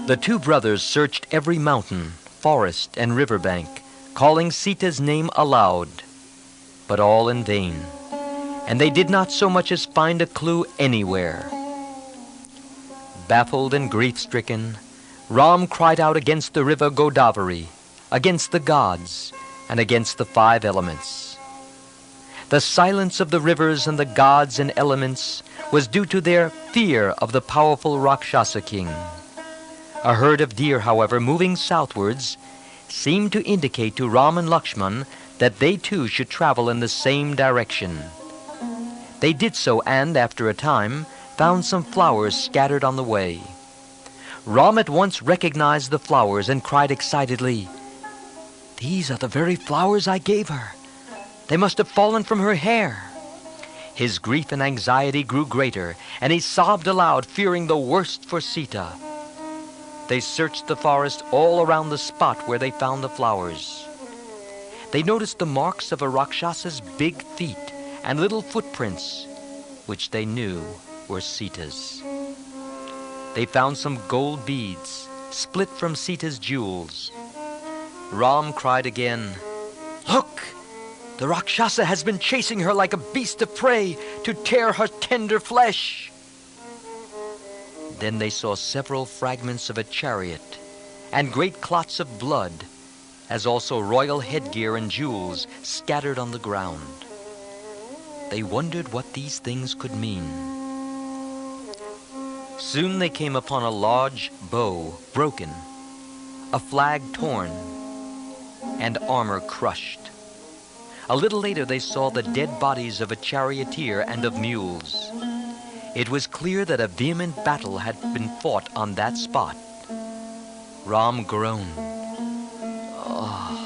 The two brothers searched every mountain, forest, and riverbank, calling Sita's name aloud, but all in vain, and they did not so much as find a clue anywhere. Baffled and grief-stricken, Ram cried out against the river Godavari, against the gods, and against the 5 elements. The silence of the rivers and the gods and elements was due to their fear of the powerful Rakshasa king. A herd of deer, however, moving southwards, seemed to indicate to Ram and Lakshman that they too should travel in the same direction. They did so and, after a time, found some flowers scattered on the way. Ram at once recognized the flowers and cried excitedly, "These are the very flowers I gave her. They must have fallen from her hair." His grief and anxiety grew greater, and he sobbed aloud, fearing the worst for Sita. They searched the forest all around the spot where they found the flowers. They noticed the marks of a Rakshasa's big feet and little footprints, which they knew were Sita's. They found some gold beads, split from Sita's jewels. Ram cried again, "Look! The Rakshasa has been chasing her like a beast of prey to tear her tender flesh." Then they saw several fragments of a chariot and great clots of blood, as also royal headgear and jewels scattered on the ground. They wondered what these things could mean. Soon they came upon a large bow broken, a flag torn, and armor crushed. A little later they saw the dead bodies of a charioteer and of mules. It was clear that a vehement battle had been fought on that spot. Ram groaned. "Oh,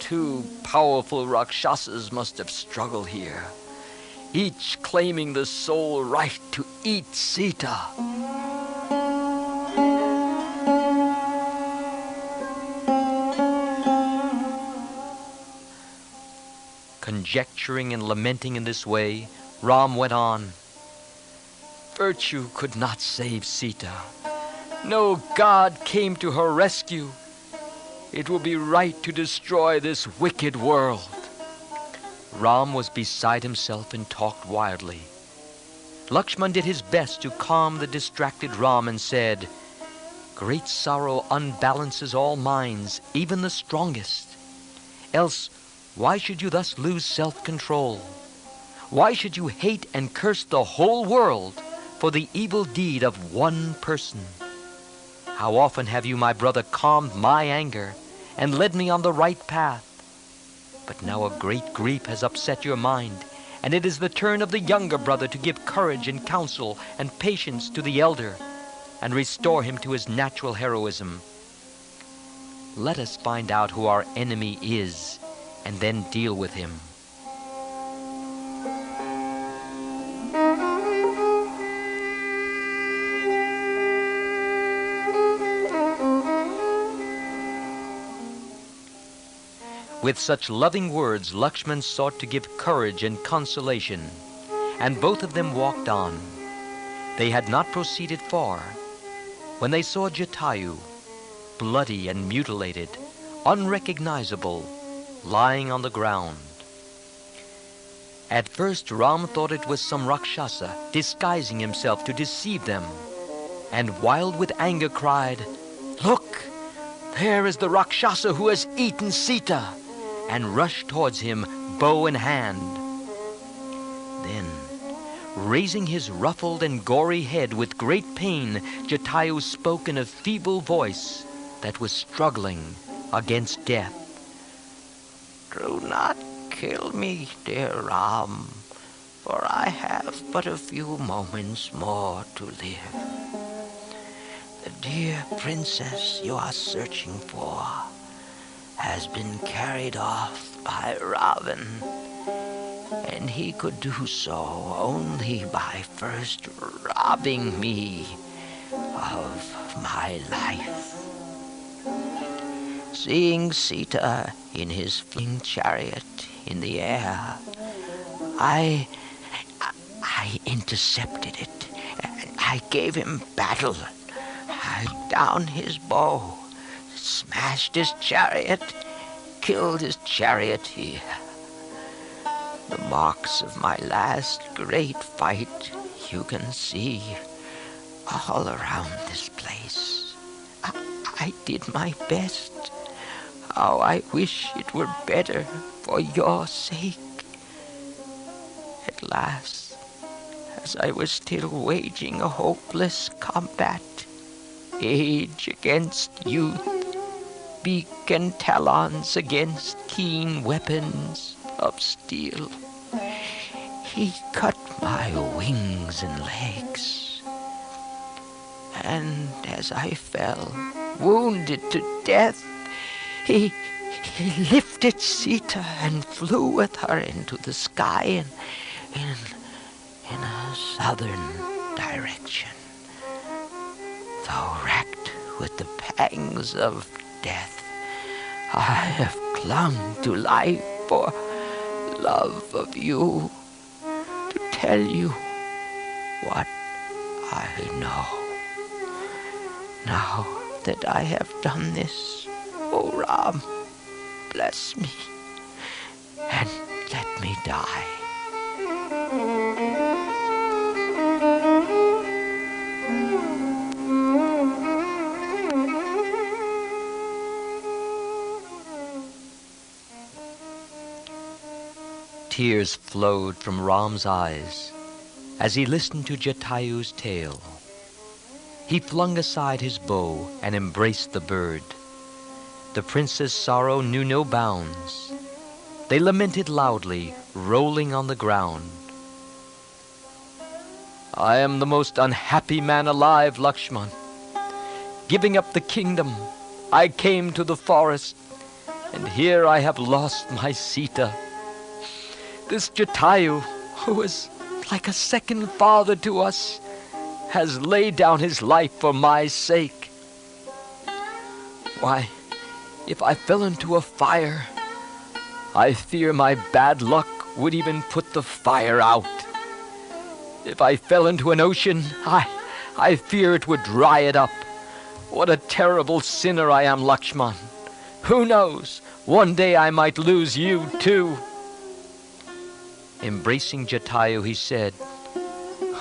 2 powerful Rakshasas must have struggled here, each claiming the sole right to eat Sita." Conjecturing and lamenting in this way, Ram went on, "Virtue could not save Sita. No god came to her rescue. It will be right to destroy this wicked world." Ram was beside himself and talked wildly. Lakshman did his best to calm the distracted Ram and said, "Great sorrow unbalances all minds, even the strongest. Else, why should you thus lose self-control? Why should you hate and curse the whole world for the evil deed of one person? How often have you, my brother, calmed my anger and led me on the right path? But now a great grief has upset your mind, and it is the turn of the younger brother to give courage and counsel and patience to the elder and restore him to his natural heroism. Let us find out who our enemy is and then deal with him." With such loving words, Lakshman sought to give courage and consolation, and both of them walked on. They had not proceeded far when they saw Jatayu, bloody and mutilated, unrecognizable, lying on the ground. At first Ram thought it was some Rakshasa disguising himself to deceive them, and wild with anger cried, "Look! There is the Rakshasa who has eaten Sita!" and rushed towards him, bow in hand. Then, raising his ruffled and gory head with great pain, Jatayu spoke in a feeble voice that was struggling against death. "Do not kill me, dear Ram, for I have but a few moments more to live. The dear princess you are searching for has been carried off by Ravan, and he could do so only by first robbing me of my life. Seeing Sita in his fleeing chariot in the air, I intercepted it. I gave him battle. dragged down his bow, smashed his chariot, killed his charioteer. The marks of my last great fight you can see all around this place. I did my best. How I wish it were better for your sake. At last, as I was still waging a hopeless combat, age against youth, beak and talons against keen weapons of steel, he cut my wings and legs. And as I fell, wounded to death, he lifted Sita and flew with her into the sky in a southern direction. Though racked with the pangs of death, I have clung to life for love of you, to tell you what I know. Now that I have done this, O Ram, bless me and let me die. Tears flowed from Ram's eyes as he listened to Jatayu's tale. He flung aside his bow and embraced the bird. The prince's sorrow knew no bounds. They lamented loudly, rolling on the ground. I am the most unhappy man alive, Lakshman. Giving up the kingdom, I came to the forest, and here I have lost my Sita. This Jatayu, who is like a second father to us, has laid down his life for my sake. Why, if I fell into a fire, I fear my bad luck would even put the fire out. If I fell into an ocean, I fear it would dry it up. What a terrible sinner I am, Lakshman. Who knows, one day I might lose you too. Embracing Jatayu, he said,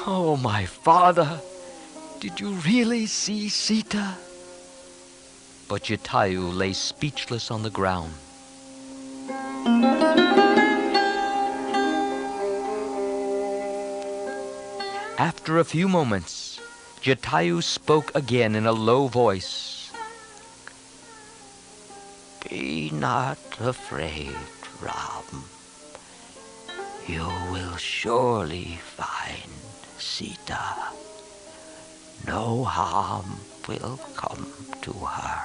Oh, my father, did you really see Sita? But Jatayu lay speechless on the ground. After a few moments, Jatayu spoke again in a low voice. Be not afraid, Ram. You will surely find Sita. No harm will come to her.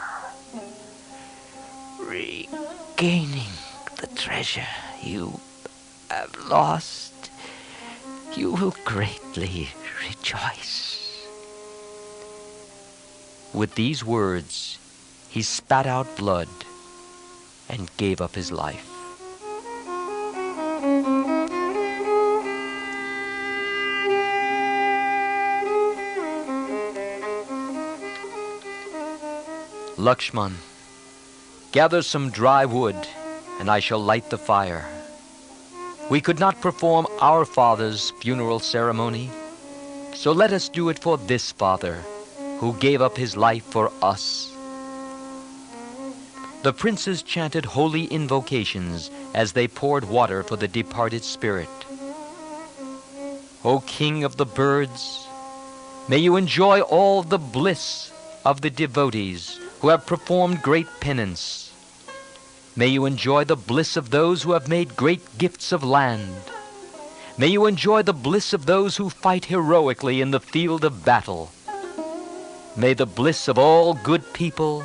Regaining the treasure you have lost, you will greatly rejoice. With these words, he spat out blood and gave up his life. Lakshman, gather some dry wood, and I shall light the fire. We could not perform our father's funeral ceremony, so let us do it for this father, who gave up his life for us. The princes chanted holy invocations as they poured water for the departed spirit. O King of the birds, may you enjoy all the bliss of the devotees who have performed great penance. May you enjoy the bliss of those who have made great gifts of land. May you enjoy the bliss of those who fight heroically in the field of battle. May the bliss of all good people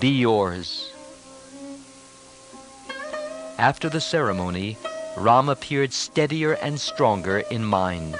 be yours. After the ceremony, Ram appeared steadier and stronger in mind.